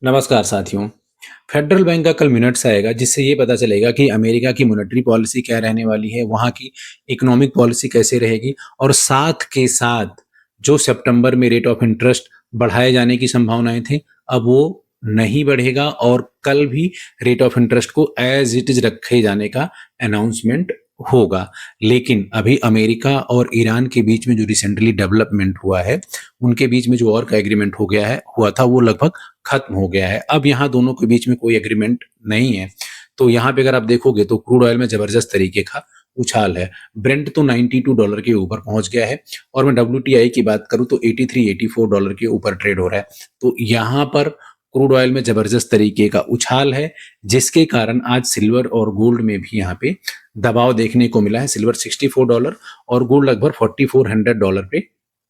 नमस्कार साथियों। Federal bank का कल मिनट्स आएगा जिससे ये पता चलेगा कि अमेरिका की मॉनेटरी पॉलिसी क्या रहने वाली है, वहाँ की इकोनॉमिक पॉलिसी कैसे रहेगी और साथ के साथ जो सितंबर में रेट ऑफ इंटरेस्ट बढ़ाए जाने की संभावनाएं थी, अब वो नहीं बढ़ेगा और कल भी रेट ऑफ इंटरेस्ट को एज इट इज रखे जाने का अनाउंसमेंट होगा। लेकिन अभी अमेरिका और ईरान के बीच में जो रिसेंटली डेवलपमेंट हुआ है, उनके बीच में जो वॉर का एग्रीमेंट हुआ था, वो लगभग खत्म हो गया है। अब यहाँ दोनों के बीच में कोई एग्रीमेंट नहीं है। तो यहाँ पे अगर आप देखोगे तो क्रूड ऑयल में जबरदस्त तरीके का उछाल है। ब्रेंट तो $92 के ऊपर पहुंच गया है और मैं WTI की बात करूं तो $83-84 के ऊपर ट्रेड हो रहा है। तो यहाँ पर क्रूड ऑयल में जबरदस्त तरीके का उछाल है, जिसके कारण आज सिल्वर और गोल्ड में भी यहाँ पे दबाव देखने को मिला है। सिल्वर $64 और गोल्ड लगभग $4400 पे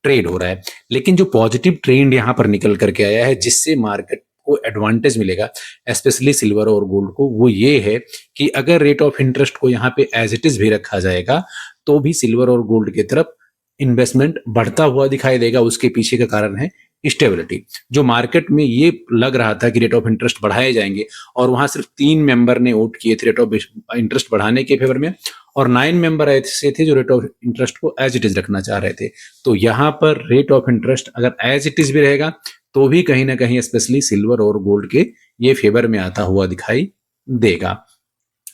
ट्रेड हो रहा है। लेकिन जो पॉजिटिव ट्रेंड यहाँ पर निकल करके आया है, जिससे मार्केट को एडवांटेज मिलेगा स्पेशली सिल्वर और गोल्ड को, वो ये है कि अगर रेट ऑफ इंटरेस्ट को यहाँ पे एज इट इज भी रखा जाएगा तो भी सिल्वर और गोल्ड की तरफ इन्वेस्टमेंट बढ़ता हुआ दिखाई देगा। उसके पीछे का कारण है स्टेबिलिटी। जो मार्केट में ये लग रहा था कि रेट ऑफ इंटरेस्ट बढ़ाए जाएंगे और वहां सिर्फ 3 मेंबर ने वोट किए थे रेट ऑफ इंटरेस्ट बढ़ाने के फेवर में और 9 मेंबर ऐसे थे जो रेट ऑफ इंटरेस्ट को एज इट इज रखना चाह रहे थे। तो यहाँ पर रेट ऑफ इंटरेस्ट अगर एज इट इज भी रहेगा तो भी कहीं ना कहीं स्पेशली सिल्वर और गोल्ड के ये फेवर में आता हुआ दिखाई देगा।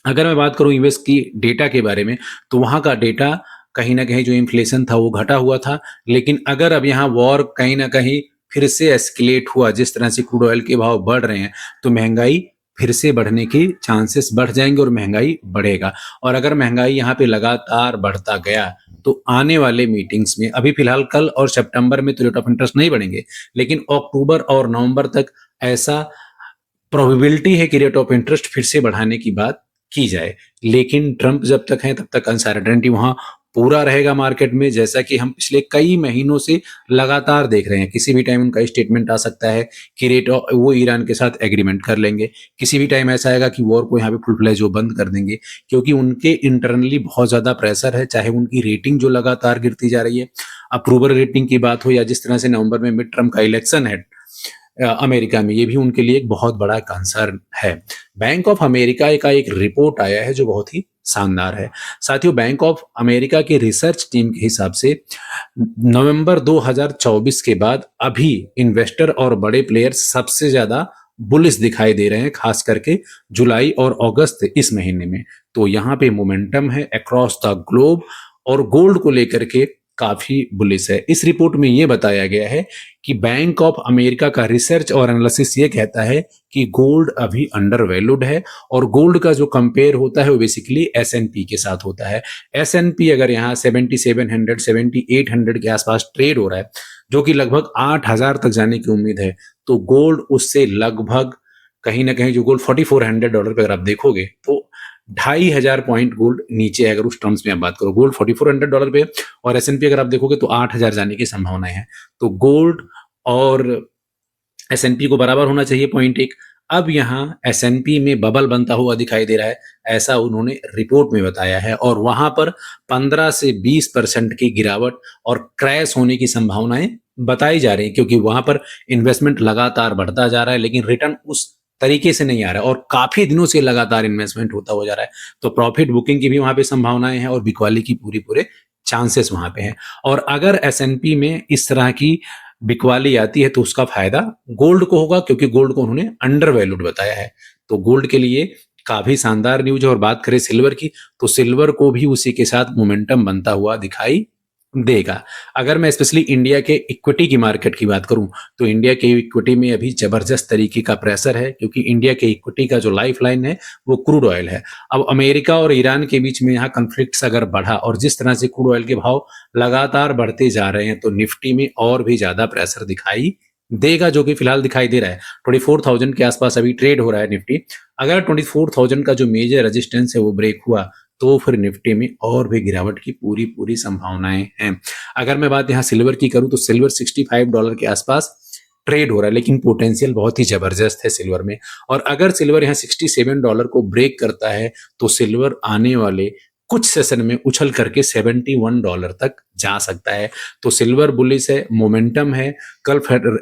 अगर मैं बात करूं यूएस की डेटा के बारे में, तो वहां का डेटा कहीं ना कहीं जो इन्फ्लेशन था वो घटा हुआ था। लेकिन अगर अब यहाँ वॉर कहीं ना कहीं फिर से एस्केलेट हुआ, जिस तरह से क्रूड ऑयल के भाव बढ़ रहे हैं, तो महंगाई फिर से बढ़ने के चांसेस बढ़ जाएंगे और महंगाई बढ़ेगा। और अगर महंगाई यहाँ पे लगातार बढ़ता गया तो आने वाले मीटिंग्स में, अभी फिलहाल कल और सितंबर में तो रेट ऑफ इंटरेस्ट नहीं बढ़ेंगे, लेकिन अक्टूबर और नवंबर तक ऐसा प्रोबेबिलिटी है कि रेट ऑफ इंटरेस्ट फिर से बढ़ाने की बात की जाए। लेकिन ट्रंप जब तक है तब तक अनसर्टेनिटी वहां पूरा रहेगा मार्केट में, जैसा कि हम पिछले कई महीनों से लगातार देख रहे हैं। किसी भी टाइम उनका स्टेटमेंट आ सकता है कि वो ईरान के साथ एग्रीमेंट कर लेंगे। किसी भी टाइम ऐसा आएगा कि वॉर को यहाँ पे फुल फ्लैज वो बंद कर देंगे, क्योंकि उनके इंटरनली बहुत ज्यादा प्रेशर है। चाहे उनकी रेटिंग जो लगातार गिरती जा रही है, अप्रूवल रेटिंग की बात हो, या जिस तरह से नवंबर में मिड टर्म का इलेक्शन है अमेरिका में, ये भी उनके लिए एक बहुत बड़ा कंसर्न है। बैंक ऑफ अमेरिका का एक रिपोर्ट आया है जो बहुत ही शानदार है। साथियों, बैंक ऑफ अमेरिका की रिसर्च टीम के हिसाब से नवंबर 2024 के बाद अभी इन्वेस्टर और बड़े प्लेयर सबसे ज्यादा बुलिश दिखाई दे रहे हैं, खास करके जुलाई और अगस्त इस महीने में। तो यहाँ पे मोमेंटम है अक्रॉस द ग्लोब और गोल्ड को लेकर के काफी बुलिश है। इस रिपोर्ट में यह बताया गया है कि बैंक ऑफ अमेरिका का रिसर्च और एनालिसिस ये कहता है कि गोल्ड अभी अंडर वैल्यूड है और गोल्ड का जो कंपेयर होता है वो बेसिकली S&P के साथ होता है। S&P अगर यहाँ 7700 7800 के आसपास ट्रेड हो रहा है, जो कि लगभग 8000 तक जाने की उम्मीद है, तो गोल्ड उससे लगभग कहीं ना कहीं, जो गोल्ड $4400 पे अगर आप देखोगे तो 2500 पॉइंट गोल्ड नीचे है। अगर उस टर्म्स में आप बात करो, गोल्ड $4400 पे और S&P अगर आप देखोगे तो 8000 जाने की संभावनाएं हैं। तो गोल्ड और S&P को बराबर होना चाहिए 0.1। अब यहाँ S&P में बबल बनता हुआ दिखाई दे रहा है, ऐसा उन्होंने रिपोर्ट में बताया है। और वहां पर 15 से 20% की गिरावट और क्रैश होने की संभावनाएं बताई जा रही है, क्योंकि वहां पर इन्वेस्टमेंट लगातार बढ़ता जा रहा है लेकिन रिटर्न उस तरीके से नहीं आ रहा है और काफी दिनों से लगातार इन्वेस्टमेंट होता हुआ जा रहा है। तो प्रॉफिट बुकिंग की भी वहां पे संभावनाएं हैं और बिकवाली की पूरे चांसेस वहां पे हैं। और अगर S&P में इस तरह की बिकवाली आती है तो उसका फायदा गोल्ड को होगा, क्योंकि गोल्ड को उन्होंने अंडर वैल्यूड बताया है। तो गोल्ड के लिए काफी शानदार न्यूज है। और बात करें सिल्वर की, तो सिल्वर को भी उसी के साथ मोमेंटम बनता हुआ दिखाई देगा। अगर मैं स्पेशली इंडिया के इक्विटी की मार्केट की बात करूं, तो इंडिया के इक्विटी में अभी जबरदस्त तरीके का प्रेशर है, क्योंकि इंडिया के इक्विटी का जो लाइफ लाइन है वो क्रूड ऑयल है। अब अमेरिका और ईरान के बीच में यहाँ कन्फ्लिक्ट्स अगर बढ़ा और जिस तरह से क्रूड ऑयल के भाव लगातार बढ़ते जा रहे हैं, तो निफ्टी में और भी ज्यादा प्रेशर दिखाई देगा, जो कि फिलहाल दिखाई दे रहा है। 24,000 के आसपास अभी ट्रेड हो रहा है निफ्टी। अगर 24,000 का जो मेजर रेजिस्टेंस है वो ब्रेक हुआ तो फिर निफ्टी में और भी गिरावट की पूरी संभावनाएं हैं। अगर मैं बात यहाँ सिल्वर की करूं, तो सिल्वर $65 के आसपास ट्रेड हो रहा है, लेकिन पोटेंशियल बहुत ही जबरदस्त है सिल्वर में। और अगर सिल्वर यहाँ $67 को ब्रेक करता है तो सिल्वर आने वाले कुछ सेशन में उछल करके $71 तक जा सकता है। तो सिल्वर बुलिश है, मोमेंटम है। कल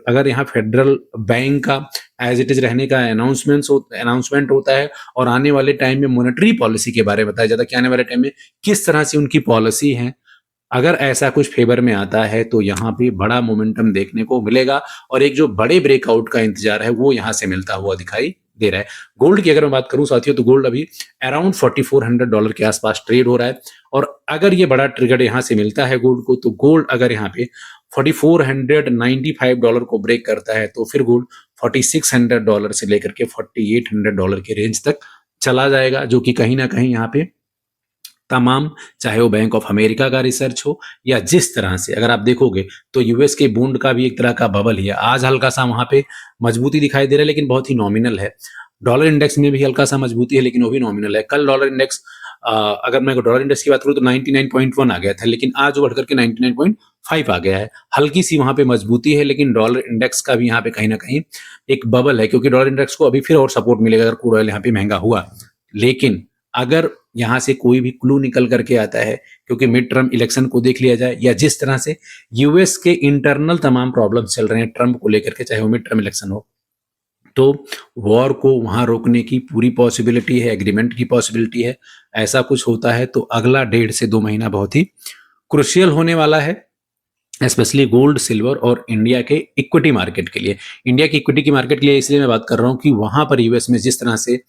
अगर यहाँ फेडरल बैंक का एज इट इज रहने का अनाउंसमेंट होता है और आने वाले टाइम में मॉनेटरी पॉलिसी के बारे में बताया जाता है कि आने वाले टाइम में किस तरह से उनकी पॉलिसी है, अगर ऐसा कुछ फेवर में आता है तो यहाँ पे बड़ा मोमेंटम देखने को मिलेगा और एक जो बड़े ब्रेकआउट का इंतजार है वो यहाँ से मिलता हुआ दिखाई दे रहा है। गोल्ड की अगर मैं बात करूं साथियों तो गोल्ड अभी अराउंड $4400 के आसपास ट्रेड हो रहा है और अगर ये बड़ा ट्रिगर यहाँ से मिलता है गोल्ड को तो गोल्ड अगर यहाँ पे $4495 को ब्रेक करता है तो फिर गोल्ड $4600 से लेकर के $4800 के रेंज तक चला जाएगा, जो कि कहीं ना कहीं यहाँ पे तमाम, चाहे वो बैंक ऑफ अमेरिका का रिसर्च हो या जिस तरह से अगर आप देखोगे तो यूएस के बॉन्ड का भी एक तरह का बबल ही है। आज हल्का सा वहां पे मजबूती दिखाई दे रहा है लेकिन बहुत ही नॉमिनल है। डॉलर इंडेक्स में भी हल्का सा मजबूती है लेकिन वो भी नॉमिनल है। कल डॉलर इंडेक्स अगर मैं डॉलर इंडेक्स की बात करूं तो 99.1 आ गया था लेकिन आज वो बढ़कर के 99.5 आ गया है। हल्की सी वहां पे मजबूती है लेकिन डॉलर इंडेक्स का भी यहाँ पे कहीं ना कहीं एक बबल है क्योंकि डॉलर इंडेक्स को अभी फिर और सपोर्ट मिलेगा अगर क्रूड ऑयल यहाँ पे महंगा हुआ। लेकिन अगर यहां से कोई भी क्लू निकल करके आता है, क्योंकि मिड टर्म इलेक्शन को देख लिया जाए या जिस तरह से यूएस के इंटरनल तमाम प्रॉब्लम्स चल रहे हैं ट्रंप को लेकर के, चाहे वो मिड टर्म इलेक्शन हो, तो वॉर को वहां रोकने की पूरी पॉसिबिलिटी है, एग्रीमेंट की पॉसिबिलिटी है। ऐसा कुछ होता है तो अगला 1.5 से 2 महीना बहुत ही क्रुशियल होने वाला है, स्पेशली गोल्ड, सिल्वर और इंडिया के इक्विटी मार्केट के लिए। इंडिया की इक्विटी की मार्केट के लिए इसलिए मैं बात कर रहा हूं कि वहां पर यूएस में जिस तरह से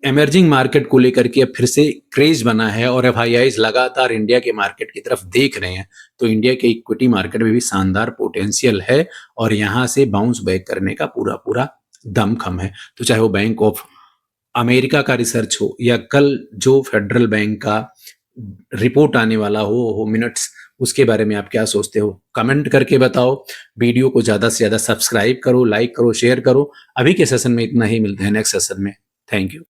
इमर्जिंग मार्केट को लेकर के अब फिर से क्रेज बना है और एफआईआईज लगातार इंडिया के मार्केट की तरफ देख रहे हैं, तो इंडिया के इक्विटी मार्केट में भी शानदार पोटेंशियल है और यहां से बाउंस बैक करने का पूरा पूरा दमखम है। तो चाहे वो बैंक ऑफ अमेरिका का रिसर्च हो या कल जो फेडरल बैंक का रिपोर्ट आने वाला हो मिनट्स, उसके बारे में आप क्या सोचते हो कमेंट करके बताओ। वीडियो को ज्यादा से ज्यादा सब्सक्राइब करो, लाइक करो, शेयर करो। अभी के सेशन में इतना ही, मिलते हैं नेक्स्ट सेशन में। Thank you.